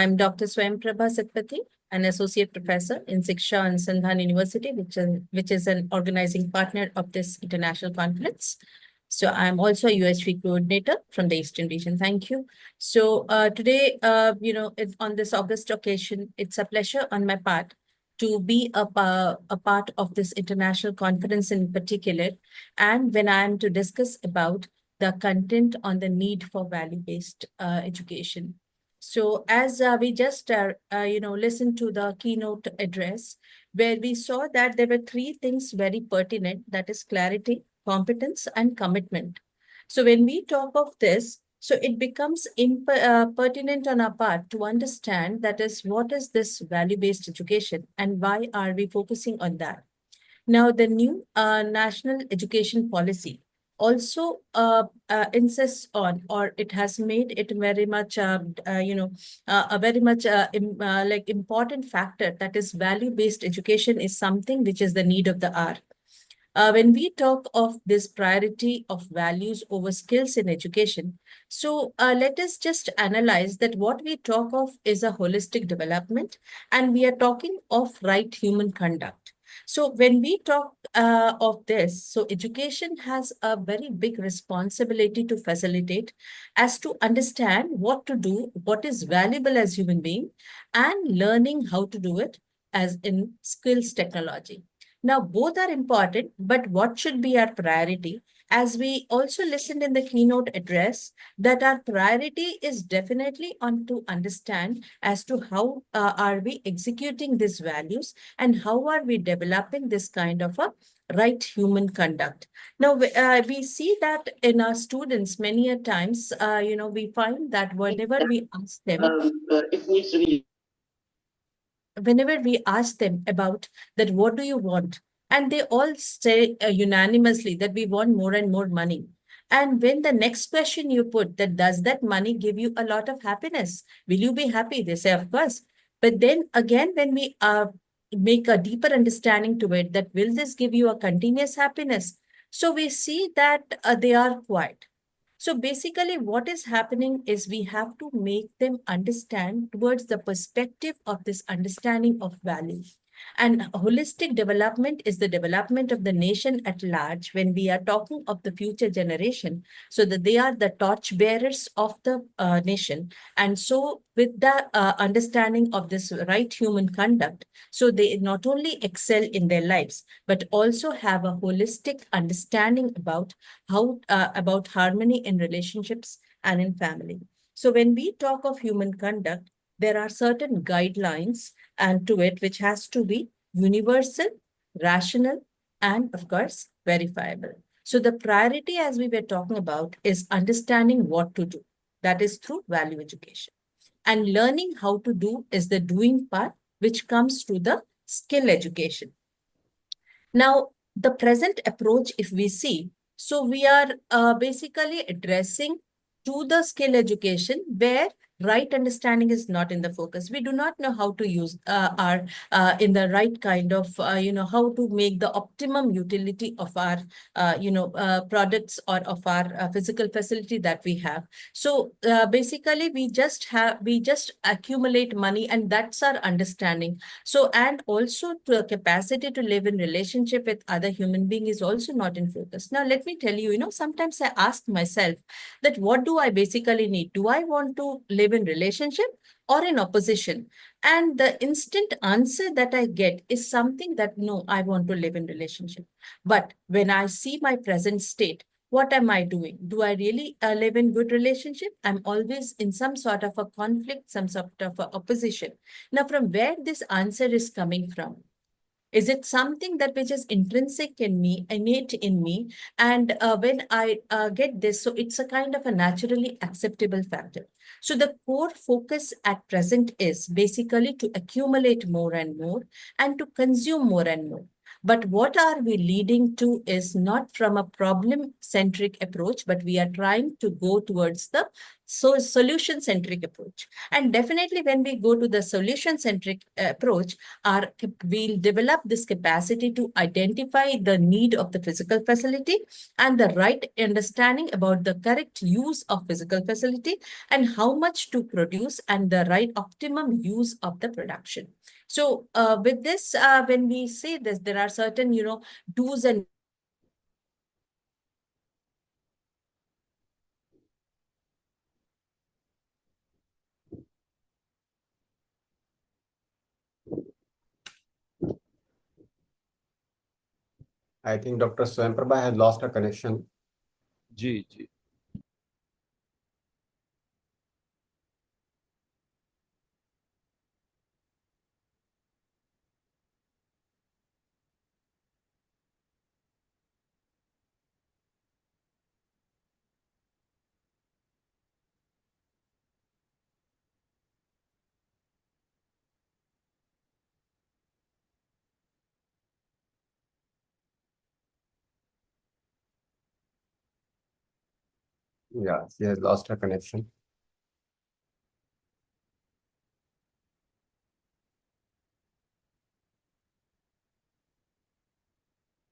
I'm Dr. Swayam Prabha Satpathy, an associate professor in Siksha and Sandhan University, which is an organizing partner of this international conference. So I'm also a USV coordinator from the Eastern region. Thank you. So today, on this August occasion, it's a pleasure on my part to be a part of this international conference in particular, and when I am to discuss about the content on the need for value-based education. So as we just, listened to the keynote address, where we saw that there were three things very pertinent, that is clarity, competence, and commitment. So when we talk of this, so it becomes pertinent on our part to understand that is what is this value-based education and why are we focusing on that. Now, the new national education policy also insists on, or it has made it very much, a very much like important factor, that is value-based education is something which is the need of the hour. When we talk of this priority of values over skills in education, so let us just analyze that what we talk of is a holistic development, and we are talking of right human conduct. So when we talk of this, so education has a very big responsibility to facilitate as to understand what to do, what is valuable as human being, and learning how to do it as in skills technology. Now, both are important, but what should be our priority? As we also listened in the keynote address, that our priority is definitely on to understand as to how are we executing these values and how are we developing this kind of a right human conduct. Now, we see that in our students, many a times, we find that whenever we ask them, it needs to be whenever we ask them about that, what do you want? And they all say unanimously that we want more and more money. And when the next question you put that, does that money give you a lot of happiness? Will you be happy? They say, of course. But then again, when we make a deeper understanding to it, that will this give you a continuous happiness? So we see that they are quiet. So basically, what is happening is we have to make them understand towards the perspective of this understanding of value. And holistic development is the development of the nation at large when we are talking of the future generation, so that they are the torch bearers of the nation. And so with the understanding of this right human conduct, so they not only excel in their lives, but also have a holistic understanding about how about harmony in relationships and in family. So when we talk of human conduct, there are certain guidelines and to it which has to be universal, rational, and of course verifiable. So the priority, as we were talking about, is understanding what to do. That is through value education. And learning how to do is the doing part, which comes to the skill education. Now, the present approach, if we see, so we are basically addressing to the skill education where right understanding is not in the focus. We do not know how to use our in the right kind of, how to make the optimum utility of our, products or of our physical facility that we have. So basically, we just accumulate money, and that's our understanding. So, and also the capacity to live in relationship with other human being is also not in focus. Now, let me tell you, sometimes I ask myself that what do I basically need? Do I want to live in relationship or in opposition? And the instant answer that I get is something that, no, I want to live in relationship. But when I see my present state, what am I doing? Do I really live in good relationship? I'm always in some sort of a conflict, some sort of a opposition. Now, from where this answer is coming from? Is it something that which is intrinsic in me, innate in me? And when I get this, so it's a kind of a naturally acceptable factor. So the core focus at present is basically to accumulate more and more and to consume more and more. But what are we leading to is not from a problem-centric approach, but we are trying to go towards the solution-centric approach. And definitely when we go to the solution-centric approach, we'll develop this capacity to identify the need of the physical facility and the right understanding about the correct use of physical facility and how much to produce and the right optimum use of the production. So with this, when we say this, there are certain, do's and I think Dr. Swamprabha has lost her connection. Ji ji Yeah, she has lost her connection.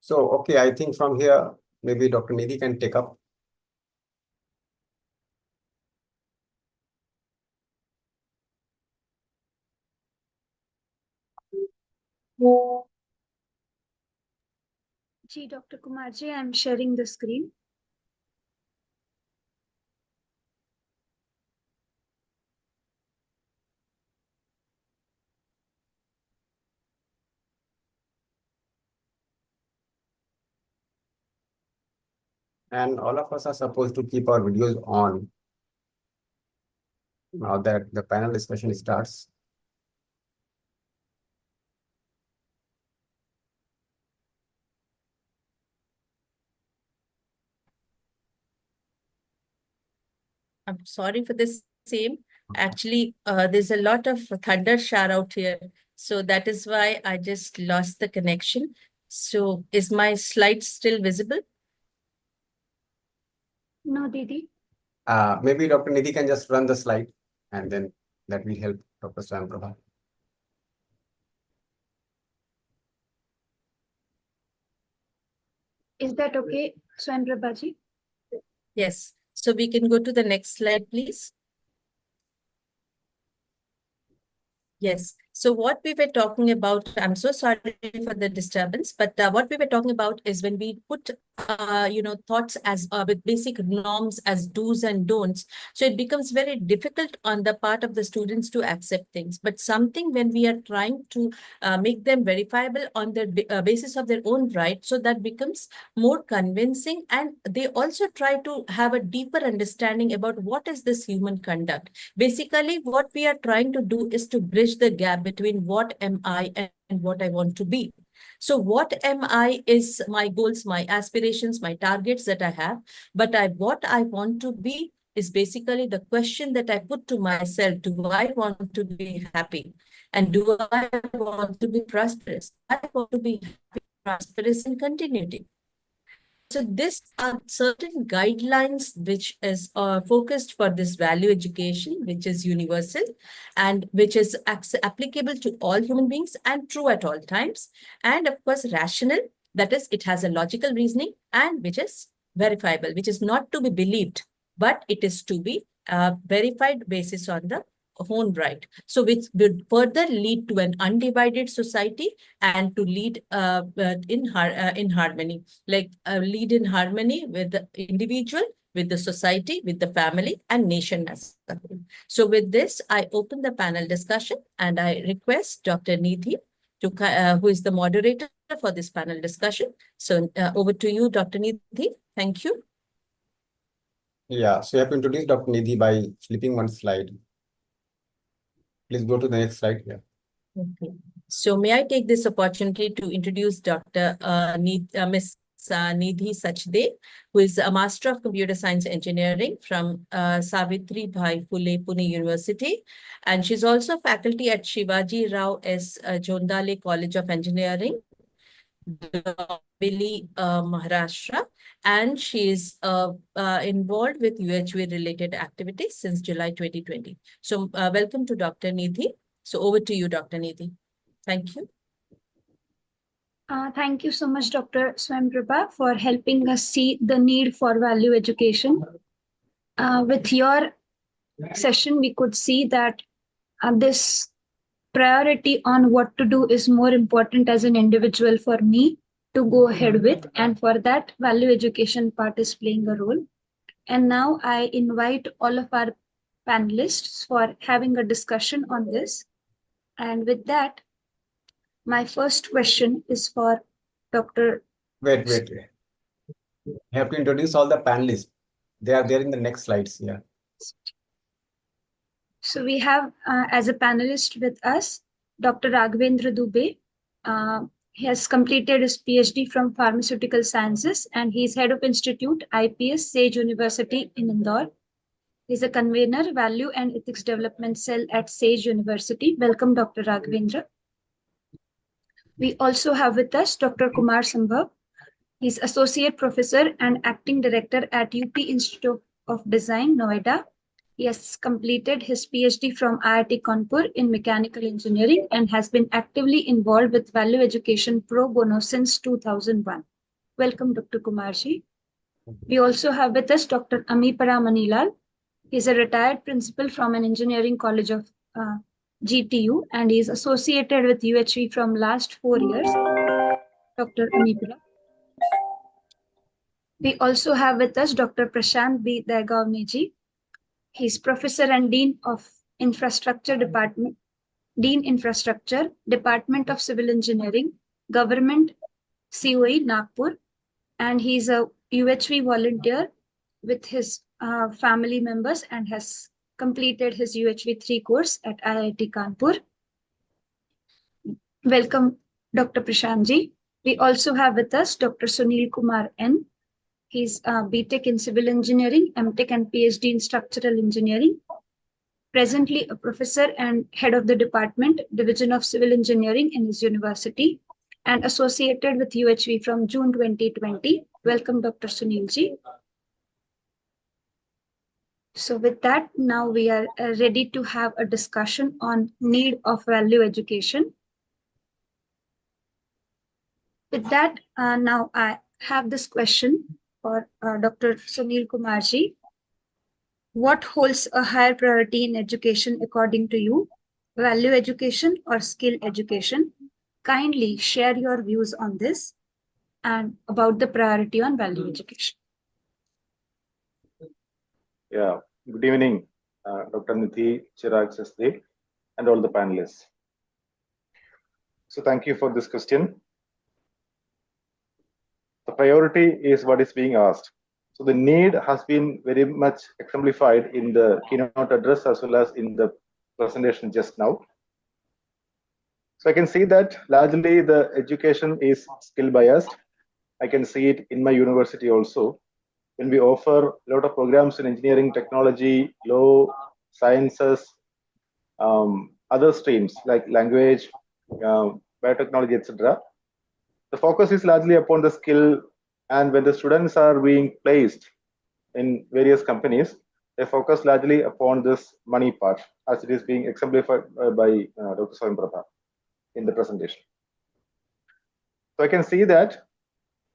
So, okay, I think from here, maybe Dr. Nidhi can take up. Ji, Dr. Kumar ji, I'm sharing the screen. And all of us are supposed to keep our videos on now that the panel discussion starts. I'm sorry for the same. Actually, there's a lot of thunder shower out here. So that is why I just lost the connection. So is my slide still visible? No, Didi. Maybe Dr. Nidhi can just run the slide and then that will help Dr. Swamprabha. Is that okay, Swamprabha ji? Yes. So we can go to the next slide, please. Yes. So what we were talking about, I'm so sorry for the disturbance, but what we were talking about is when we put, thoughts as with basic norms as do's and don'ts. So it becomes very difficult on the part of the students to accept things. But something when we are trying to make them verifiable on the basis of their own right, so that becomes more convincing. And they also try to have a deeper understanding about what is this human conduct. Basically, what we are trying to do is to bridge the gap between what am I and what I want to be. So what am I is my goals, my aspirations, my targets that I have, but what I want to be is basically the question that I put to myself. Do I want to be happy? And do I want to be prosperous? I want to be happy, prosperous, and continuity. So this are certain guidelines which is focused for this value education, which is universal and which is applicable to all human beings and true at all times. And of course, rational, that is, it has a logical reasoning and which is verifiable, which is not to be believed, but it is to be verified basis on the own right. So which would further lead to an undivided society and to lead in harmony, like lead in harmony with the individual, with the society, with the family, and nation as a whole. So with this, I open the panel discussion and I request Dr. Nidhi to who is the moderator for this panel discussion. So over to you, Dr. Nidhi. Thank you. Yeah, so you have to introduce Dr. Nidhi by flipping one slide. Please go to the next slide here. Okay. So may I take this opportunity to introduce Dr. Ms. Nidhi Sachdev, who is a Master of Computer Science Engineering from Savitri Bhai Phule Pune University. And she's also faculty at Shivaji Rao S. Jondale College of Engineering, Billy, Maharashtra, and she's involved with UHV related activities since July 2020. So, welcome to Dr. Nidhi. So, over to you, Dr. Nidhi. Thank you. Thank you so much, Dr. Swamprabha, for helping us see the need for value education. With your session, we could see that this priority on what to do is more important as an individual for me to go ahead with. And for that, value education part is playing a role. And now I invite all of our panelists for having a discussion on this. And with that, my first question is for Dr. Wait, wait. You have to introduce all the panelists. They are there in the next slides. Yeah. So we have as a panelist with us, Dr. Raghavendra Dubey. He has completed his PhD from Pharmaceutical Sciences and he's head of Institute IPS SAGE University in Indore. He's a convener, Value and Ethics Development Cell at SAGE University. Welcome, Dr. Raghavendra. We also have with us Dr. Kumar Sambhav. He's Associate Professor and Acting Director at UP Institute of Design, Noida. He has completed his PhD from IIT Kanpur in Mechanical Engineering and has been actively involved with value education pro bono since 2001. Welcome, Dr. Kumarji. We also have with us Dr. Amipara Manilal. He is a retired principal from an engineering college of GTU and he is associated with UHV from last 4 years. Dr. Amipara. We also have with us Dr. Prashant B. Dagavneji. He's Professor and Dean of Infrastructure Department, Dean Infrastructure, Department of Civil Engineering, Government COE Nagpur, and he's a UHV volunteer with his family members and has completed his UHV 3 course at IIT Kanpur. Welcome, Dr. Prashantji. We also have with us Dr. Sunil Kumar N. He's BTech in Civil Engineering, MTech and PhD in Structural Engineering. Presently a professor and head of the department, Division of Civil Engineering in his university and associated with UHV from June 2020. Welcome, Dr. Sunilji. So with that, now we are ready to have a discussion on need of value education. With that, now I have this question for Dr. Sunil Kumarji. What holds a higher priority in education according to you? Value education or skill education? Kindly share your views on this and about the priority on value education. Yeah, good evening, Dr. Nidhi, Chirag Sastry, and all the panelists. So thank you for this question. The priority is what is being asked. So the need has been very much exemplified in the keynote address as well as in the presentation just now. So I can see that largely the education is skill biased. I can see it in my university also. When we offer a lot of programs in engineering, technology, law, sciences, other streams like language, biotechnology, etc. The focus is largely upon the skill, and when the students are being placed in various companies, they focus largely upon this money part, as it is being exemplified by Dr. Swamprabha in the presentation. So I can see that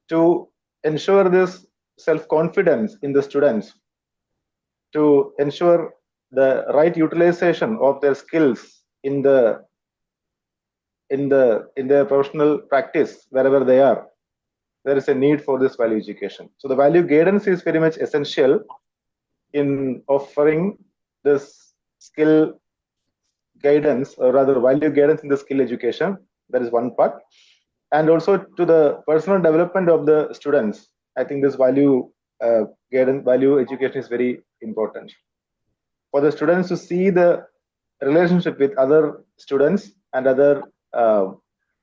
to ensure this self-confidence in the students, to ensure the right utilization of their skills in their professional practice wherever they are, there is a need for this value education. So the value guidance is very much essential in offering this skill guidance, or rather value guidance in the skill education. That is one part. And also to the personal development of the students, I think this value guidance, value education is very important. For the students to see the relationship with other students and other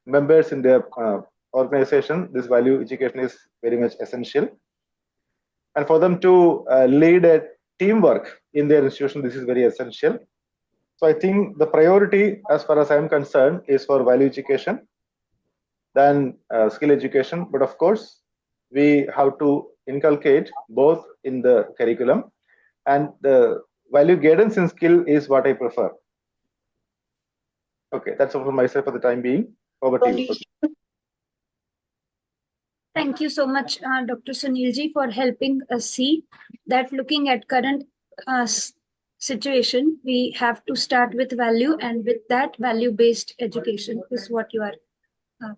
members in their organization, this value education is very much essential. And for them to lead a teamwork in their institution, this is very essential. So I think the priority, as far as I am concerned, is for value education. than skill education. But of course, we have to inculcate both in the curriculum, and the value guidance in skill is what I prefer. Okay, that's all from myself for the time being. Over to you. Thank you so much, Dr. Sunilji, for helping us see that looking at current situation, we have to start with value, and with that, value-based education is what you are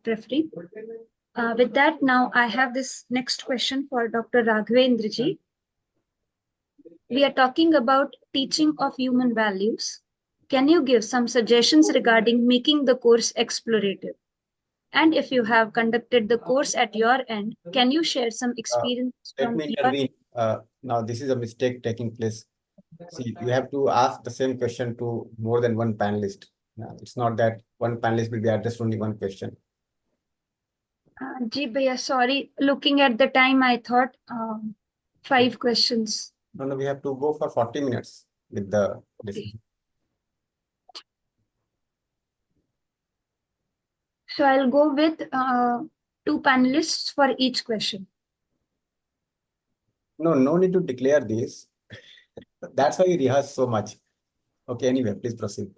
preferring. With that, now I have this next question for Dr. Raghavendraji. We are talking about teaching of human values. Can you give some suggestions regarding making the course explorative? And if you have conducted the course at your end, can you share some experience Let from me your... intervene. Now, this is a mistake taking place. See, you have to ask the same question to more than one panelist. It's not that one panelist will be addressed only one question. Ji bhaiya, sorry. Looking at the time, I thought 5 questions. No, we have to go for 40 minutes with the discussion. So I'll go with 2 panelists for each question. No need to declare this. That's why you rehearse so much. Okay, anyway, please proceed.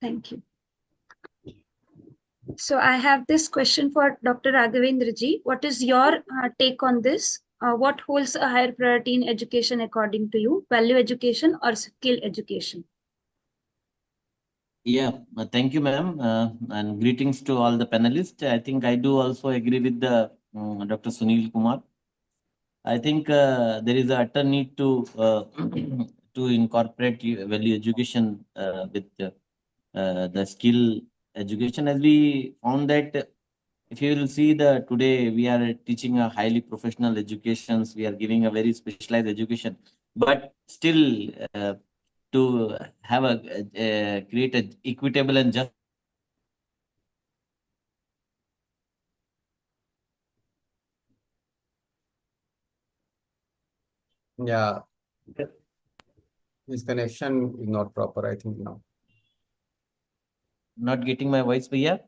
Thank you. So I have this question for Dr. Raghavendraji. What is your take on this? What holds a higher priority in education according to you? Value education or skill education? Yeah, thank you, ma'am, and greetings to all the panelists. I think I do also agree with the Dr. Sunil Kumar. I think there is a utter need to to incorporate value education with the skill education, as we found that if you will see the today we are teaching a highly professional educations, we are giving a very specialized education, but still to have a create a equitable and just Yeah. This connection is not proper, I think now. not getting my voice, Bhaiya?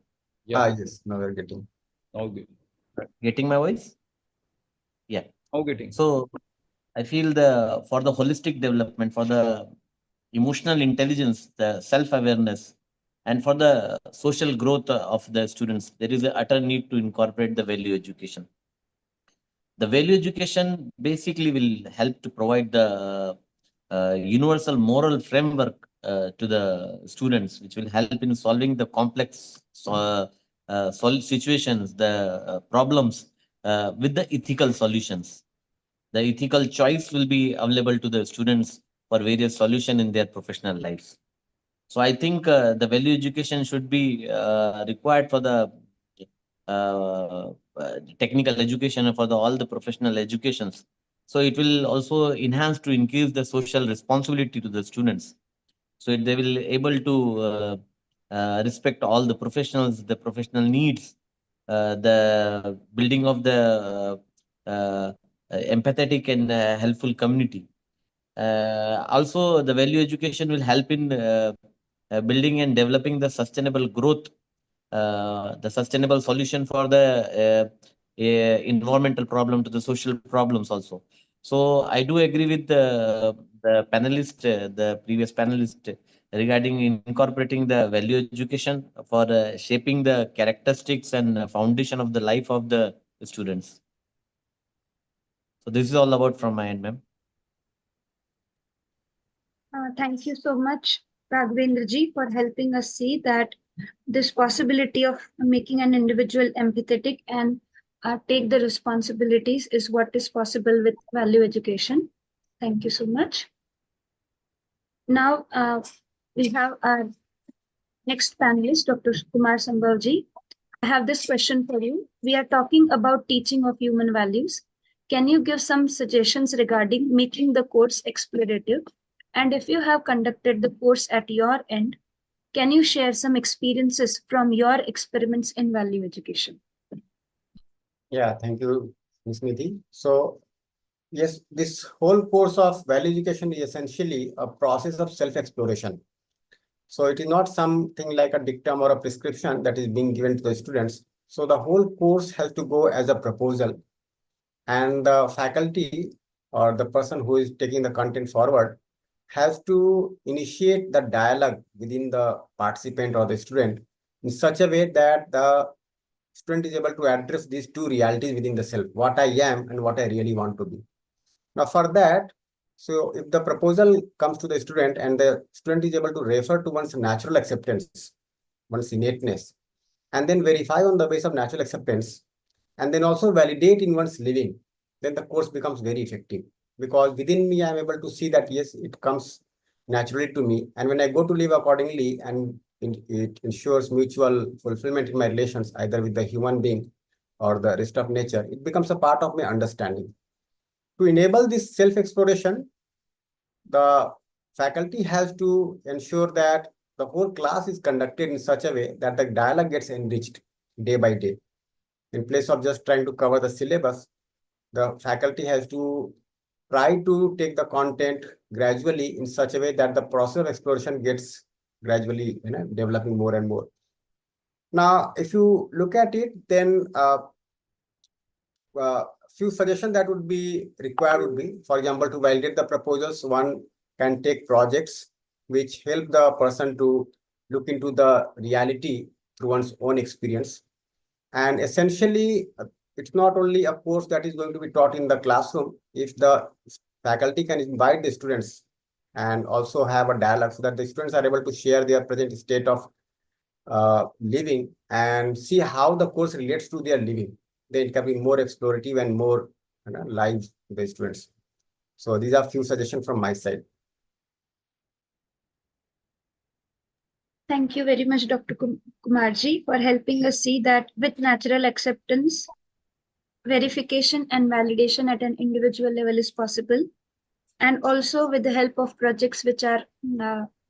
Yes, now we're getting. Okay. Getting my voice? Yeah. Okay. So I feel for the holistic development, for the emotional intelligence, the self-awareness, and for the social growth of the students, there is a utter need to incorporate the value education. The value education basically will help to provide the universal moral framework to the students, which will help in solving the complex situations, the problems with the ethical solutions. The ethical choice will be available to the students for various solutions in their professional lives. So I think the value education should be required for the technical education and for all the professional educations. So it will also enhance to increase the social responsibility to the students. So they will able to respect all the professionals, the professional needs, the building of the empathetic and helpful community. Also, the value education will help in building and developing the sustainable growth, the sustainable solution for the environmental problem to the social problems also. So I do agree with the panelist, the previous panelist, regarding incorporating the value education for shaping the characteristics and foundation of the life of the students. So this is all about from my end, ma'am. Thank you so much, Raghavendraji, for helping us see that this possibility of making an individual empathetic and take the responsibilities is what is possible with value education. Thank you so much. Now we have our next panelist, Dr. Kumar Sambhavji. I have this question for you. We are talking about teaching of human values. Can you give some suggestions regarding making the course explorative? And if you have conducted the course at your end, can you share some experiences from your experiments in value education? Yeah, thank you, Ms. Nidhi. So, yes, this whole course of value education is essentially a process of self-exploration. So it is not something like a dictum or a prescription that is being given to the students. So the whole course has to go as a proposal, and the faculty or the person who is taking the content forward has to initiate the dialogue within the participant or the student in such a way that the student is able to address these two realities within the self, what I am and what I really want to be. Now for that, so if the proposal comes to the student and the student is able to refer to one's natural acceptance, one's innateness, and then verify on the base of natural acceptance, and then also validate in one's living, then the course becomes very effective. Because within me, I'm able to see that, yes, it comes naturally to me. And when I go to live accordingly, and it ensures mutual fulfillment in my relations, either with the human being or the rest of nature, it becomes a part of my understanding. To enable this self-exploration, the faculty has to ensure that the whole class is conducted in such a way that the dialogue gets enriched day by day. In place of just trying to cover the syllabus, the faculty has to try to take the content gradually in such a way that the process of exploration gets gradually developing more and more. Now, if you look at it, then few suggestions that would be required would be, for example, to validate the proposals, one can take projects which help the person to look into the reality through one's own experience. And essentially, it's not only a course that is going to be taught in the classroom. If the faculty can invite the students and also have a dialogue so that the students are able to share their present state of living and see how the course relates to their living, then it can be more explorative and more live to the students. So these are few suggestions from my side. Thank you very much, Dr. Kumarji, for helping us see that with natural acceptance, verification and validation at an individual level is possible. And also with the help of projects which are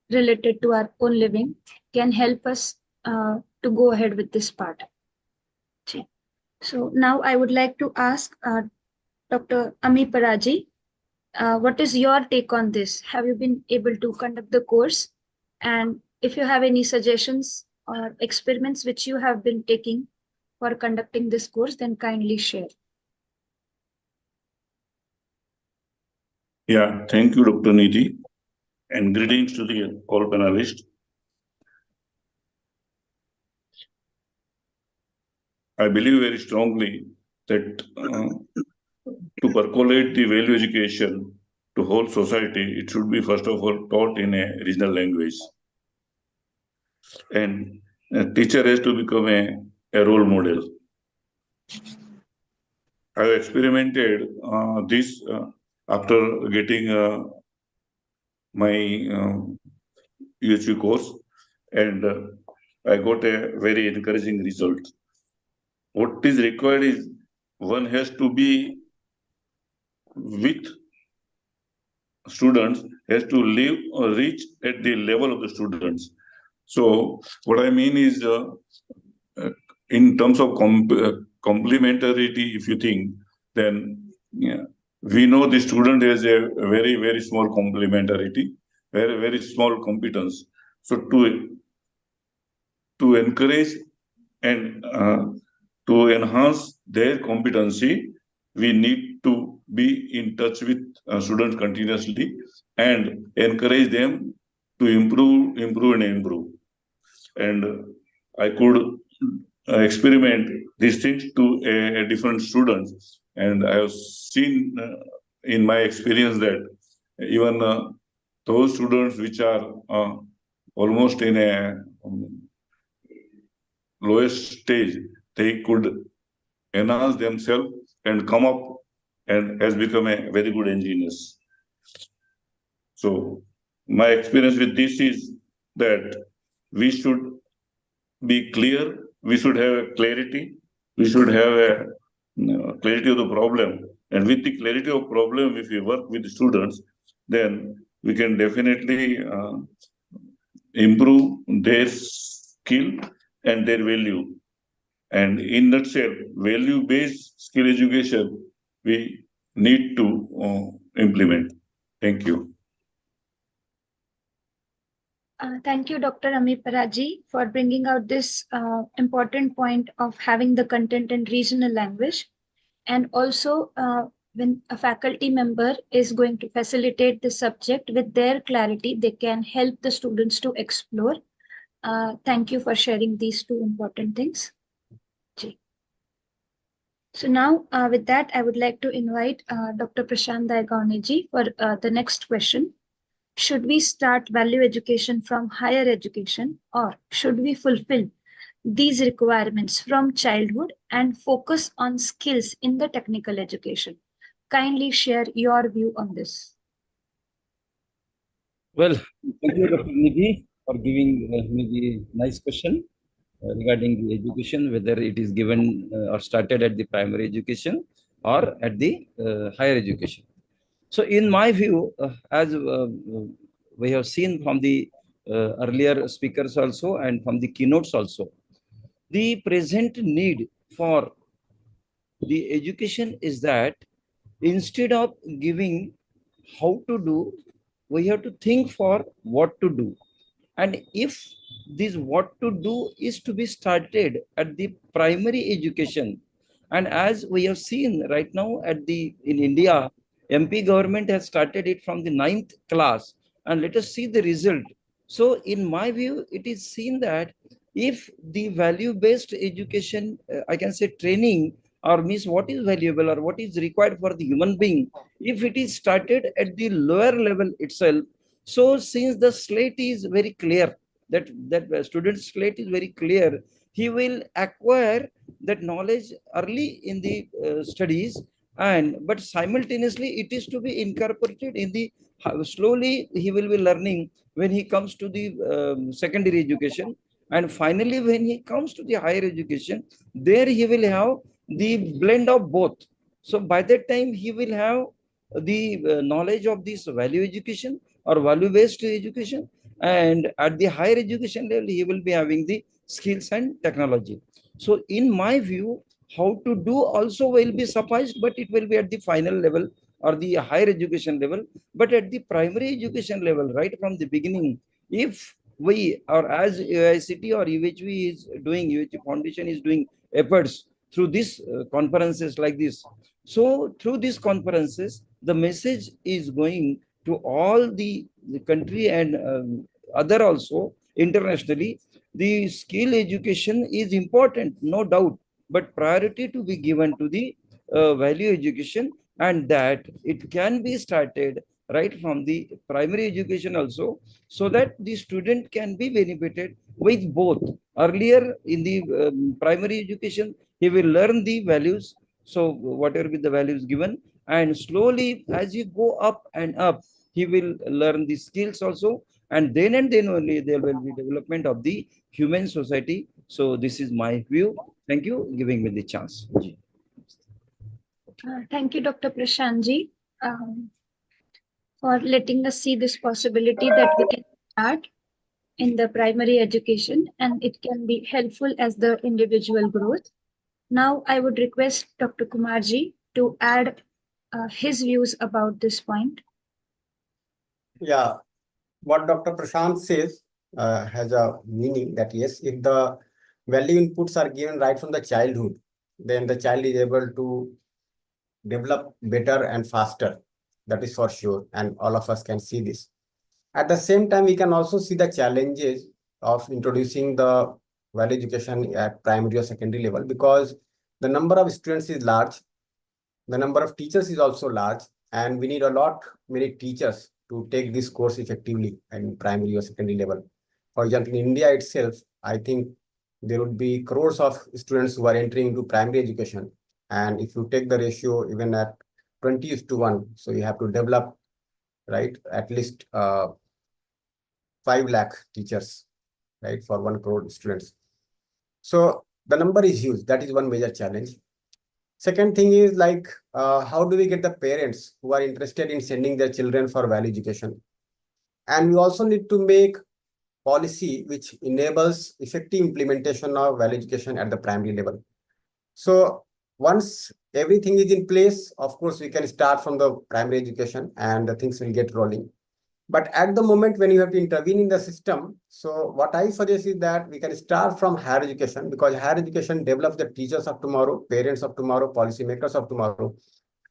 related to our own living can help us to go ahead with this part. Okay. So now I would like to ask Dr. Ami Paraji, what is your take on this? Have you been able to conduct the course? And if you have any suggestions or experiments which you have been taking for conducting this course, then kindly share. Yeah, thank you, Dr. Nidhi, and greetings to the all panelists. I believe very strongly that to percolate the value education to whole society, it should be first of all taught in a regional language. And a teacher has to become a role model. I have experimented this after getting my UHV course, and I got a very encouraging result. What is required is one has to be with students, has to live or reach at the level of the students. So what I mean is in terms of complementarity, if you think, then we know the student has a very, very small complementarity, very, very small competence. So to encourage and to enhance their competency, we need to be in touch with students continuously and encourage them to improve. And I could experiment these things to a different students, and I have seen in my experience that even those students which are almost in a lowest stage, they could enhance themselves and come up and has become a very good engineers. So my experience with this is that we should be clear, we should have a clarity, we should have a clarity of the problem. And with the clarity of problem, if we work with the students, then we can definitely improve their skill and their value. And in nutshell, value-based skill education, we need to implement. Thank you. Thank you, Dr. Amit Paraji, for bringing out this important point of having the content in regional language. And also, when a faculty member is going to facilitate the subject with their clarity, they can help the students to explore. Thank you for sharing these two important things. Ji. So now, with that, I would like to invite Dr. Prashant Daigawani for the next question. Should we start value education from higher education, or should we fulfill these requirements from childhood and focus on skills in the technical education? Kindly share your view on this. Well, thank you, Dr. Nidhi, for giving me the nice question regarding the education, whether it is given or started at the primary education or at the higher education. So, in my view, as we have seen from the earlier speakers also and from the keynotes also, the present need for the education is that instead of giving how to do, we have to think for what to do. And if this what to do is to be started at the primary education, and as we have seen right now at the in India, MP government has started it from the 9th class, and let us see the result. So in my view, it is seen that if the value-based education, I can say training, or means what is valuable or what is required for the human being, if it is started at the lower level itself, so since the slate is very clear, that student's slate is very clear, he will acquire that knowledge early in the studies, and but simultaneously it is to be incorporated in the slowly he will be learning when he comes to the secondary education, and finally when he comes to the higher education, there he will have the blend of both. So by that time he will have the knowledge of this value education or value-based education, and at the higher education level he will be having the skills and technology. So in my view, how to do also will be sufficed, but it will be at the final level or the higher education level. But at the primary education level, right from the beginning, if we or as AICT or UHV is doing, UHV Foundation is doing efforts through these conferences like this, so through these conferences the message is going to all the country and other also internationally. The skill education is important, no doubt, but priority to be given to the value education, and that it can be started right from the primary education also, so that the student can be benefited with both. Earlier in the primary education, he will learn the values, so whatever be the values given, and slowly as you go up and up, he will learn the skills also, and then only there will be development of the human society. So this is my view. Thank you giving me the chance. Thank you, Dr. Prashantji, for letting us see this possibility that we can start in the primary education and it can be helpful as the individual growth. Now, I would request Dr. Kumarji to add his views about this point. Yeah, what Dr. Prashant says has a meaning that yes, if the value inputs are given right from the childhood, then the child is able to develop better and faster. That is for sure, and all of us can see this. At the same time, we can also see the challenges of introducing the value education at primary or secondary level, because the number of students is large, the number of teachers is also large, and we need a lot many teachers to take this course effectively in primary or secondary level. For example, in India itself, I think there would be crores of students who are entering into primary education. And if you take the ratio even at 20:1, so you have to develop, right, at least 5 lakh teachers, right, for 1 crore students. So the number is huge. That is one major challenge. Second thing is like, how do we get the parents who are interested in sending their children for value education? And we also need to make policy which enables effective implementation of value education at the primary level. So once everything is in place, of course, we can start from the primary education and the things will get rolling. But at the moment when you have to intervene in the system, so what I suggest is that we can start from higher education, because higher education develops the teachers of tomorrow, parents of tomorrow, policymakers of tomorrow,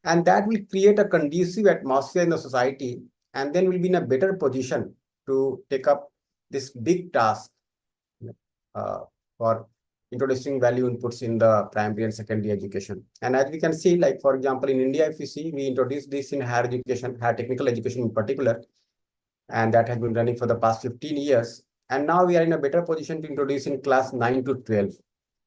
and that will create a conducive atmosphere in the society, and then we'll be in a better position to take up this big task uh, for introducing value inputs in the primary and secondary education. And as we can see, like for example, in India, if you see, we introduced this in higher education, higher technical education in particular, and that has been running for the past 15 years. And now we are in a better position to introduce in class 9 to 12.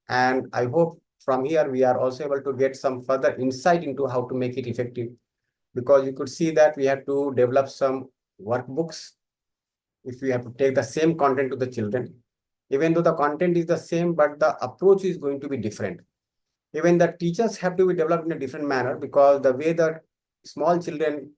And I hope from here we are also able to get some further insight into how to make it effective, because you could see that we have to develop some workbooks if we have to take the same content to the children. Even though the content is the same, but the approach is going to be different. Even the teachers have to be developed in a different manner, because the way the small children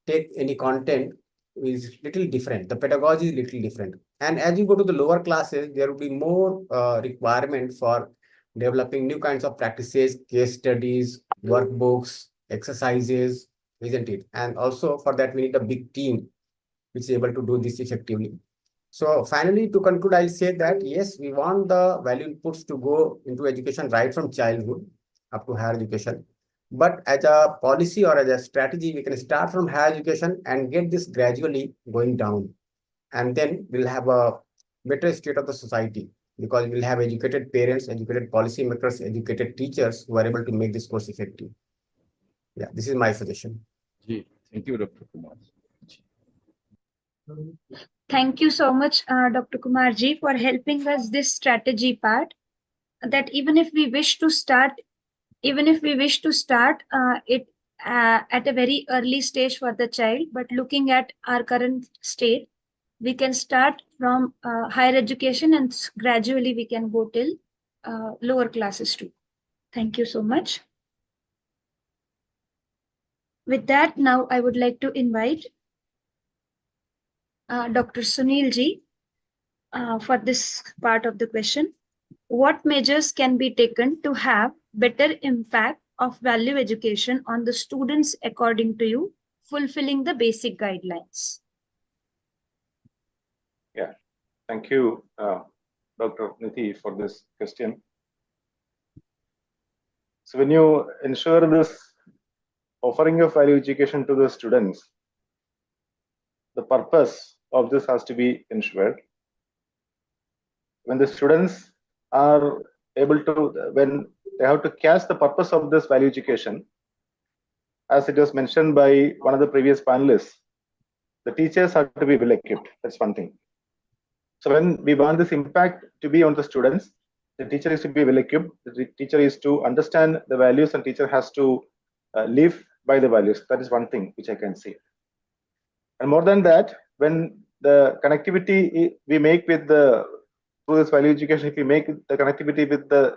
take any content is little different. The pedagogy is little different. And as you go to the lower classes, there will be more requirement for developing new kinds of practices, case studies, workbooks, exercises, isn't it? And also for that, we need a big team which is able to do this effectively. So finally, to conclude, I'll say that yes, we want the value inputs to go into education right from childhood up to higher education. But as a policy or as a strategy, we can start from higher education and get this gradually going down. And then we'll have a better state of the society, because we'll have educated parents, educated policymakers, educated teachers who are able to make this course effective. Yeah, this is my suggestion. Thank you, Dr. Kumar. Thank you so much, Dr. Kumarji, for helping us this strategy part. That even if we wish to start it at a very early stage for the child, but looking at our current state, we can start from higher education and gradually we can go till lower classes too. Thank you so much. With that, now I would like to invite Dr. Sunil ji for this part of the question. What measures can be taken to have better impact of value education on the students according to you, fulfilling the basic guidelines? Yeah, thank you, Dr. Niti, for this question. So when you ensure this offering of value education to the students, the purpose of this has to be ensured. When the students are able to, when they have to catch the purpose of this value education, as it was mentioned by one of the previous panelists, the teachers have to be well equipped. That's one thing. So when we want this impact to be on the students, the teacher is to be well equipped. The teacher is to understand the values, and teacher has to live by the values. That is one thing which I can see. And more than that, when the connectivity we make with the through this value education, if we make the connectivity with the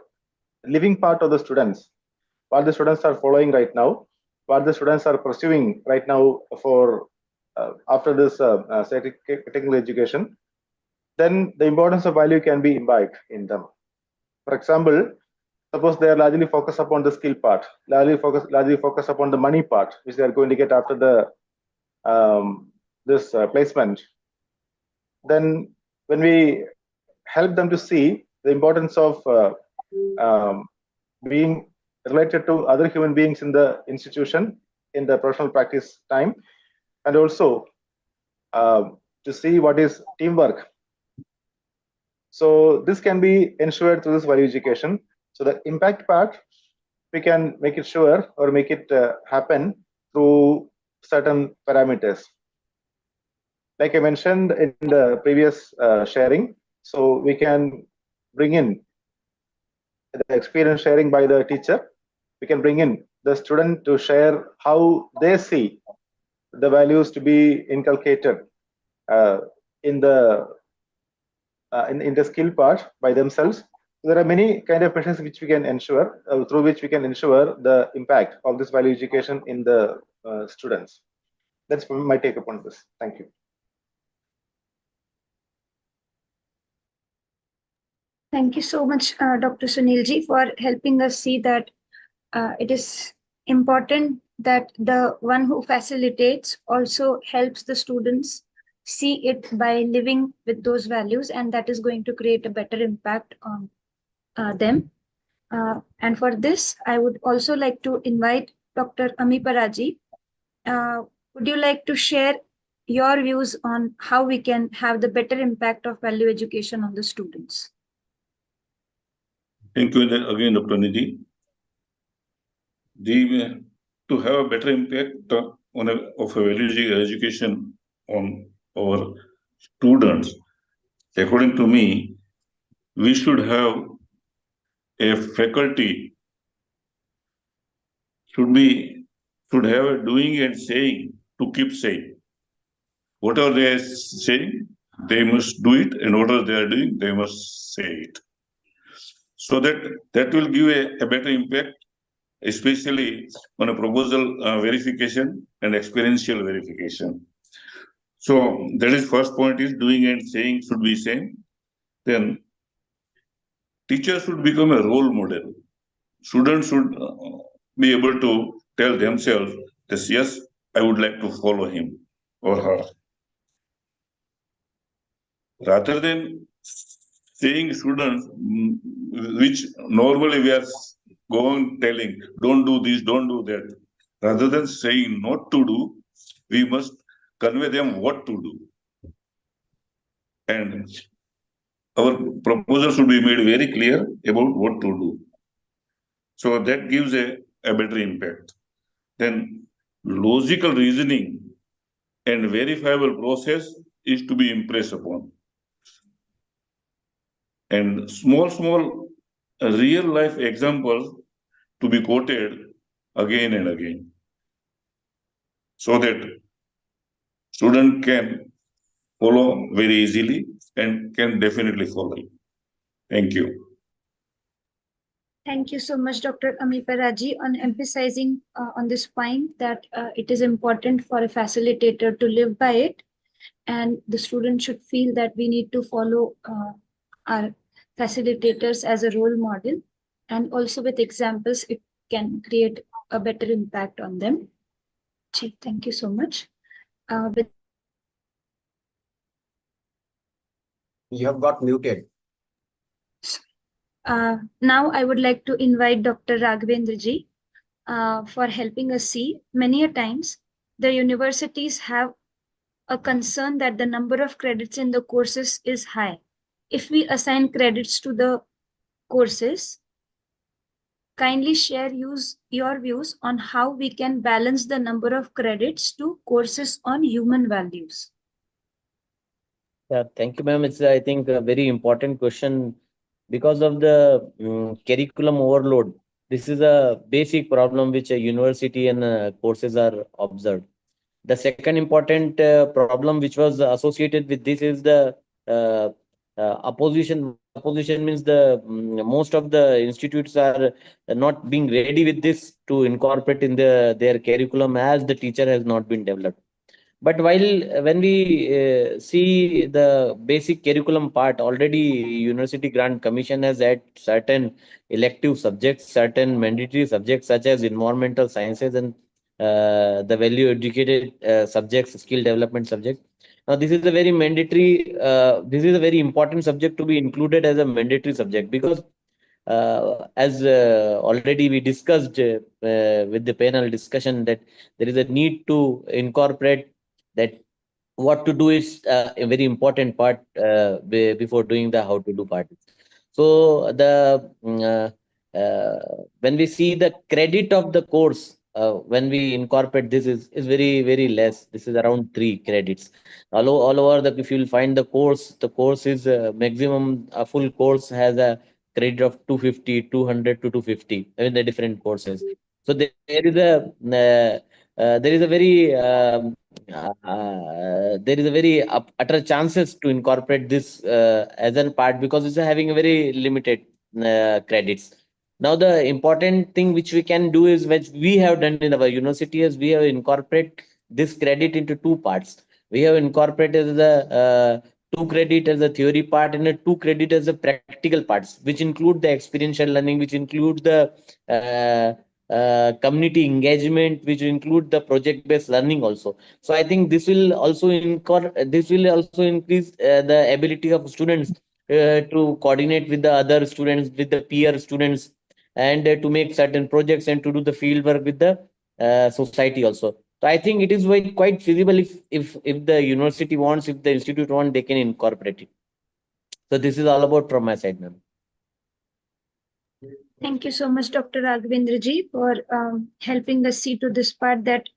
living part of the students, what the students are following right now, what the students are pursuing right now for after this technical education, then the importance of value can be imbibed in them. For example, suppose they are largely focused upon the skill part, largely focused upon the money part, which they are going to get after the this placement. Then when we help them to see the importance of being related to other human beings in the institution, in the professional practice time, and also to see what is teamwork. So this can be ensured through this value education. So the impact part, we can make it sure or make it happen through certain parameters. Like I mentioned in the previous sharing, so we can bring in the experience sharing by the teacher. We can bring in the student to share how they see the values to be inculcated in the skill part by themselves. There are many kind of measures which we can ensure, through which we can ensure the impact of this value education in the students. That's my take upon this. Thank you. Thank you so much, Dr. Sunilji, for helping us see that it is important that the one who facilitates also helps the students see it by living with those values, and that is going to create a better impact on them. And for this, I would also like to invite Dr. Ami Paraji. Would you like to share your views on how we can have the better impact of value education on the students? Thank you again, Dr. Nidhi. To have a better impact of a value education on our students, according to me, we should have a faculty should have a doing and saying to keep saying. Whatever they are saying, they must do it, and whatever they are doing, they must say it. So that will give a better impact, especially on a proposal verification and experiential verification. So that is first point is doing and saying should be same. Then teachers should become a role model. Students should be able to tell themselves that yes, I would like to follow him or her. Rather than saying students, which normally we are going telling, don't do this, don't do that. Rather than saying not to do, we must convey them what to do. And our proposal should be made very clear about what to do. So that gives a better impact. Then logical reasoning and verifiable process is to be impressed upon. And small real life examples to be quoted again and again, so that student can follow very easily and can definitely follow. Thank you. Thank you so much, Dr. Ami Paraji, on emphasizing on this point that it is important for a facilitator to live by it, and the student should feel that we need to follow our facilitators as a role model, and also with examples, it can create a better impact on them. Thank you so much. You have got muted. Now I would like to invite Dr. Raghvendra ji for helping us see. Many a times, the universities have a concern that the number of credits in the courses is high. If we assign credits to the courses, kindly share your views on how we can balance the number of credits to courses on human values. Yeah, thank you, ma'am. It's, I think, a very important question because of the curriculum overload. This is a basic problem which a university and courses are observed. The second important problem which was associated with this is the opposition. Opposition means the most of the institutes are not being ready with this to incorporate in their curriculum as the teacher has not been developed. But when we see the basic curriculum part, already University Grant Commission has had certain elective subjects, certain mandatory subjects such as environmental sciences and the value educated subjects, skill development subject. Now, this is a very mandatory, this is a very important subject to be included as a mandatory subject because as already we discussed with the panel discussion that there is a need to incorporate that what to do is a very important part before doing the how to do part. So when we see the credit of the course, when we incorporate this is very less. This is around 3 credits. All over the if you'll find the course is maximum. A full course has a credit of 250, 200 to 250 in the different courses. So there is a very there is a very utter chances to incorporate this as a part because it's having a very limited credits. Now the important thing which we can do is which we have done in our university is we have incorporate this credit into 2 parts. We have incorporated the 2 credit as a theory part and a 2 credit as a practical parts, which include the experiential learning, which include the community engagement, which include the project-based learning also. So I think this will also increase the ability of students to coordinate with the other students, with the peer students, and to make certain projects and to do the field work with the society also. So I think it is quite feasible if the university wants, if the institute wants, they can incorporate it. So this is all about from my side, ma'am. Thank you so much, Dr. Raghavendra ji, for helping us see to this part that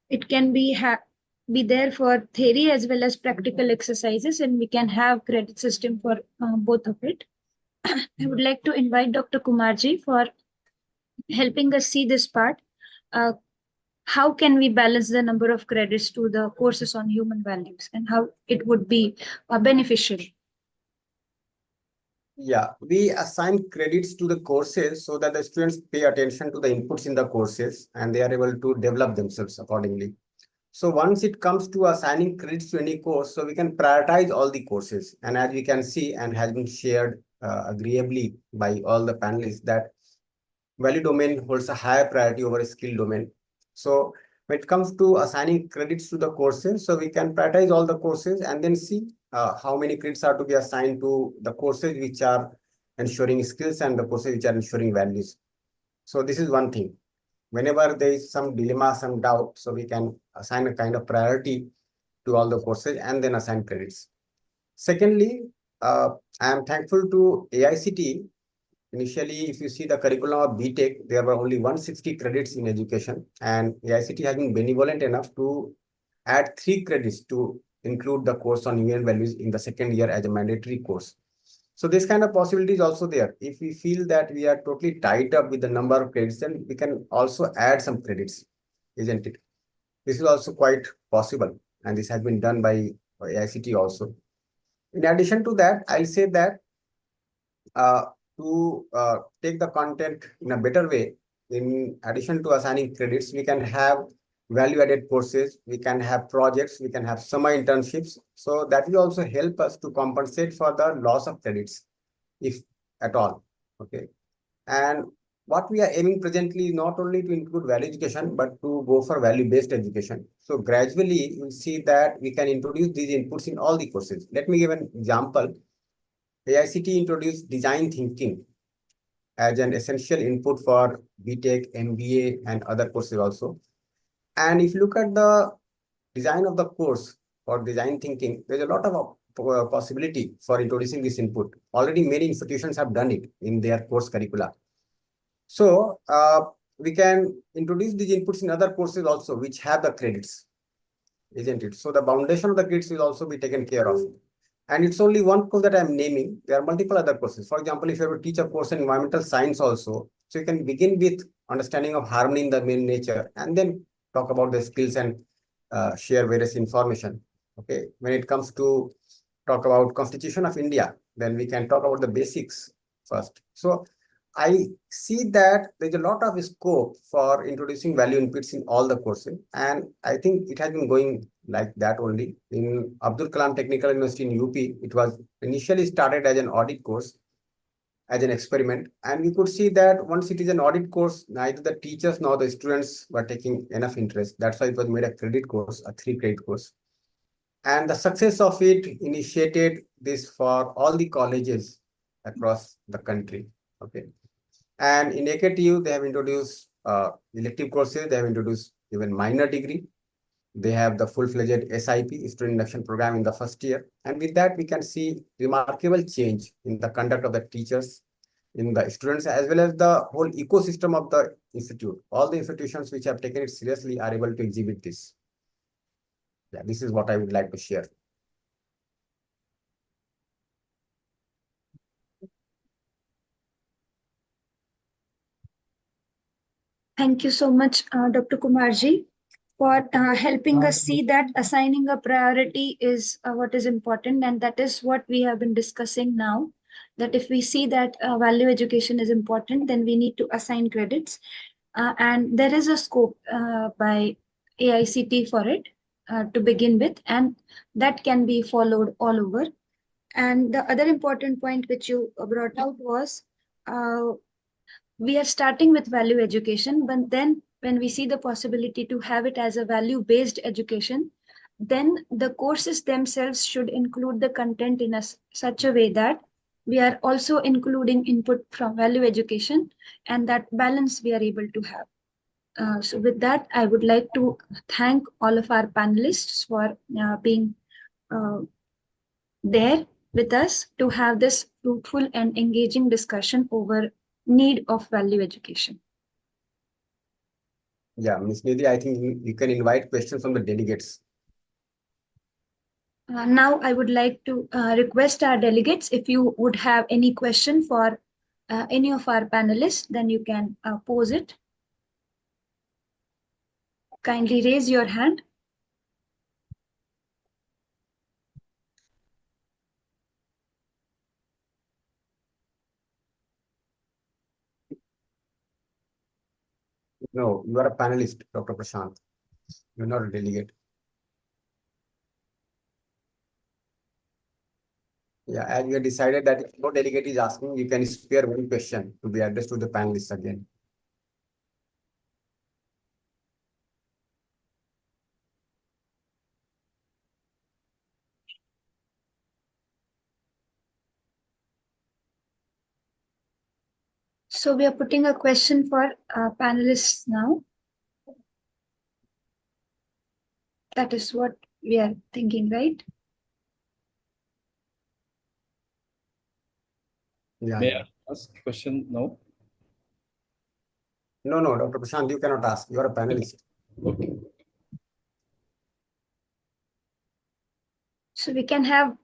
it can be there for theory as well as practical exercises, and we can have credit system for both of it. I would like to invite Dr. Kumar ji for helping us see this part. How can we balance the number of credits to the courses on human values, and how it would be beneficial? Yeah, we assign credits to the courses so that the students pay attention to the inputs in the courses and they are able to develop themselves accordingly. So once it comes to assigning credits to any course, so we can prioritize all the courses. And as we can see and has been shared agreeably by all the panelists, that value domain holds a higher priority over a skill domain. So when it comes to assigning credits to the courses, so we can prioritize all the courses and then see how many credits are to be assigned to the courses which are ensuring skills and the courses which are ensuring values. So this is one thing. Whenever there is some dilemma, some doubt, so we can assign a kind of priority to all the courses and then assign credits. Secondly, I am thankful to AICT. Initially, if you see the curriculum of BTech, there were only 160 credits in education, and AICT has been benevolent enough to add 3 credits to include the course on UN values in the second year as a mandatory course. So this kind of possibility is also there. If we feel that we are totally tied up with the number of credits, then we can also add some credits, isn't it? This is also quite possible, and this has been done by AICT also. In addition to that, I'll say that to take the content in a better way, in addition to assigning credits, we can have value-added courses, we can have projects, we can have summer internships. So that will also help us to compensate for the loss of credits, if at all. Okay. And what we are aiming presently is not only to include value education, but to go for value-based education. So gradually, you'll see that we can introduce these inputs in all the courses. Let me give an example. AICT introduced design thinking as an essential input for BTech, MBA, and other courses also. And if you look at the design of the course for design thinking, there's a lot of possibility for introducing this input. Already many institutions have done it in their course curricula. So we can introduce these inputs in other courses also, which have the credits, isn't it? So the foundation of the credits will also be taken care of. And it's only one course that I'm naming. There are multiple other courses. For example, if you have to teach a course in environmental science also, so you can begin with understanding of harmony in the main nature and then talk about the skills and share various information. Okay. When it comes to talk about Constitution of India, then we can talk about the basics first. So I see that there's a lot of scope for introducing value inputs in all the courses. And I think it has been going like that only. In Abdul Kalam Technical University in UP, it was initially started as an audit course, as an experiment. And we could see that once it is an audit course, neither the teachers nor the students were taking enough interest. That's why it was made a credit course, a 3-credit course. And the success of it initiated this for all the colleges across the country. Okay. And in AKTU, they have introduced elective courses. They have introduced even minor degree. They have the full-fledged SIP, student induction program, in the first year. And with that, we can see remarkable change in the conduct of the teachers, in the students, as well as the whole ecosystem of the institute. All the institutions which have taken it seriously are able to exhibit this. Yeah, this is what I would like to share. Thank you so much, Dr. Kumarji, for helping us see that assigning a priority is what is important, and that is what we have been discussing now. That if we see that value education is important, then we need to assign credits, and there is a scope by AICT for it to begin with, and that can be followed all over. And the other important point which you brought out was we are starting with value education, but then when we see the possibility to have it as a value-based education, then the courses themselves should include the content in such a way that we are also including input from value education, and that balance we are able to have. So with that, I would like to thank all of our panelists for being uh, there with us to have this fruitful and engaging discussion over need of value education. Yeah, Ms. Nidhi, I think you can invite questions from the delegates. Now I would like to request our delegates, if you would have any question for any of our panelists, then you can pose it. Kindly raise your hand. No, you are a panelist, Dr. Prashant. You're not a delegate. Yeah, and we have decided that if no delegate is asking, you can spare one question to be addressed to the panelists again. So we are putting a question for panelists now. That is what we are thinking, right? Yeah, May yeah. I ask question now? No, no, Dr. Prashant, you cannot ask. You are a panelist. Okay. So we can have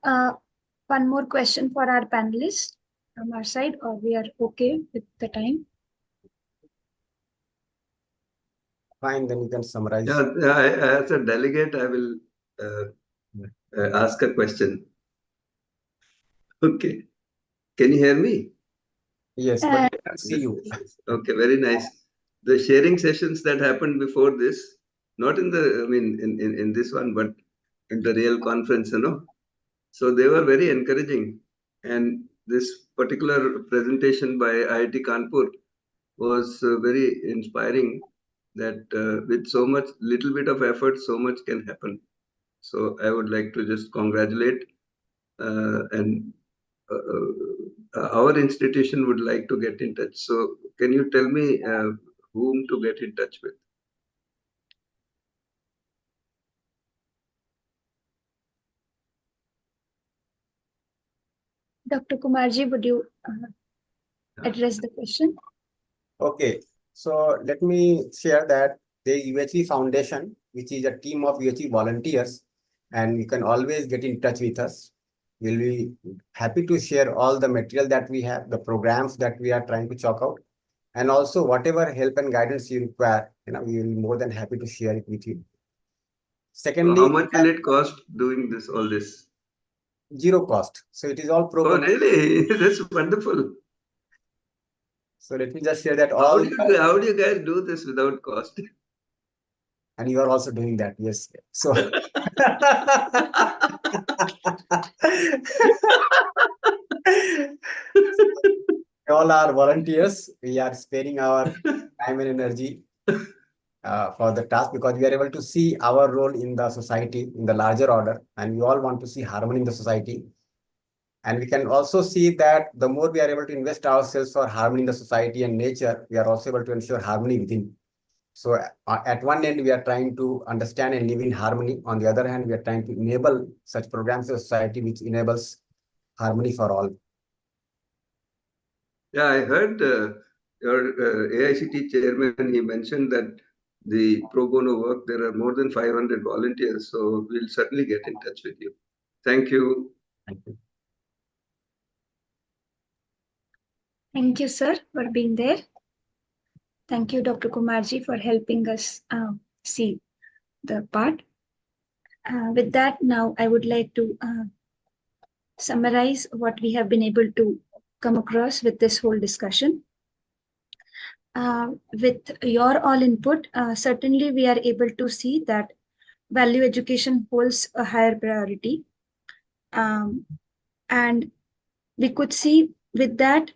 one more question for our panelists from our side, or we are okay with the time? Fine, then you can summarize. Yeah, as a delegate, I will ask a question. Okay. Can you hear me? Yes, but we can't see you. Okay, very nice. The sharing sessions that happened before this, not in the, I mean, in this one, but in the real conference, So they were very encouraging. And this particular presentation by IIT Kanpur was very inspiring, that with so much little bit of effort, so much can happen. So I would like to just congratulate, and our institution would like to get in touch. So can you tell me whom to get in touch with? Dr. Kumarji, would you address the question? Okay, so let me share that the UHV Foundation, which is a team of UHV volunteers, and you can always get in touch with us. We'll be happy to share all the material that we have, the programs that we are trying to chalk out, and also whatever help and guidance you require, we will be more than happy to share it with you. So Secondly, how much will it cost doing this, all this? zero cost. So it is all pro Oh, bono. really? That's wonderful. So let me just share that How all. how do you guys do this without cost? And you are also doing that, yes. So all our volunteers, we are sparing our time and energy for the task, because we are able to see our role in the society in the larger order, and we all want to see harmony in the society. And we can also see that the more we are able to invest ourselves for harmony in the society and nature, we are also able to ensure harmony within. So at one end, we are trying to understand and live in harmony. On the other hand, we are trying to enable such programs in society which enables harmony for all. Yeah, I heard your AICT chairman, he mentioned that the pro bono work, there are more than 500 volunteers. So we'll certainly get in touch with you. Thank you. Thank you. Thank you, sir, for being there. Thank you, Dr. Kumarji, for helping us see the part. With that, now I would like to summarize what we have been able to come across with this whole discussion. With your all input, certainly we are able to see that value education holds a higher priority. And we could see with that,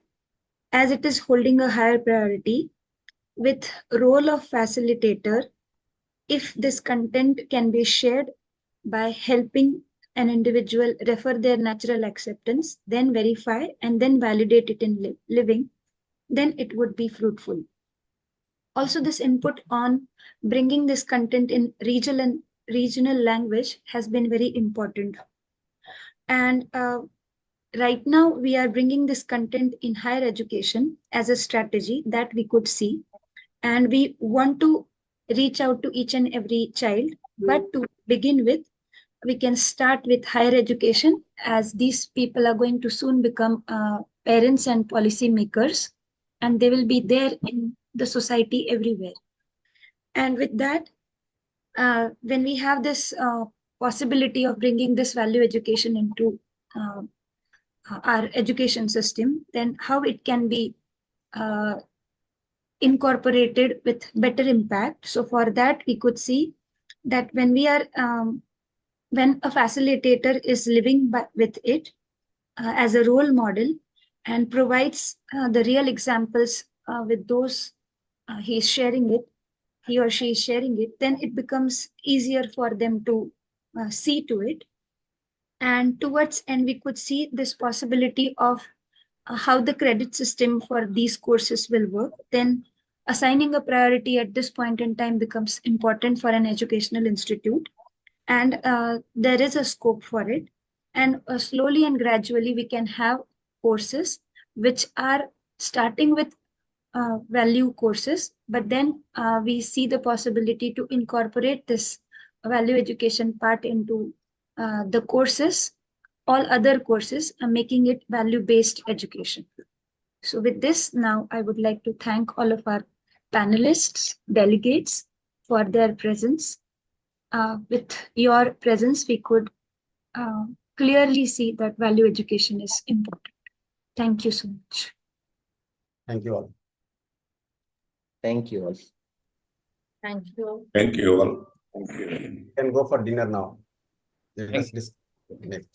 as it is holding a higher priority with role of facilitator. If this content can be shared by helping an individual refer their natural acceptance, then verify and then validate it in living, then it would be fruitful. Also, this input on bringing this content in regional language has been very important. And right now, we are bringing this content in higher education as a strategy that we could see. And we want to reach out to each and every child. But to begin with, we can start with higher education, as these people are going to soon become parents and policy makers, and they will be there in the society everywhere. And with that, when we have this possibility of bringing this value education into our education system, then how it can be incorporated with better impact. So for that, we could see that when we are when a facilitator is living with it as a role model and provides the real examples with those he or she is sharing it, then it becomes easier for them to see to it. And towards end, we could see this possibility of how the credit system for these courses will work. Then assigning a priority at this point in time becomes important for an educational institute, and there is a scope for it. And slowly and gradually, we can have courses which are starting with value courses, but then we see the possibility to incorporate this value education part into the courses, all other courses, making it value-based education. So with this, now I would like to thank all of our panelists, delegates for their presence. With your presence, we could clearly see that value education is important. Thank you so much. Thank you all. Thank you all. Thank you. Thank you all. You can go for dinner now. Let us discuss next.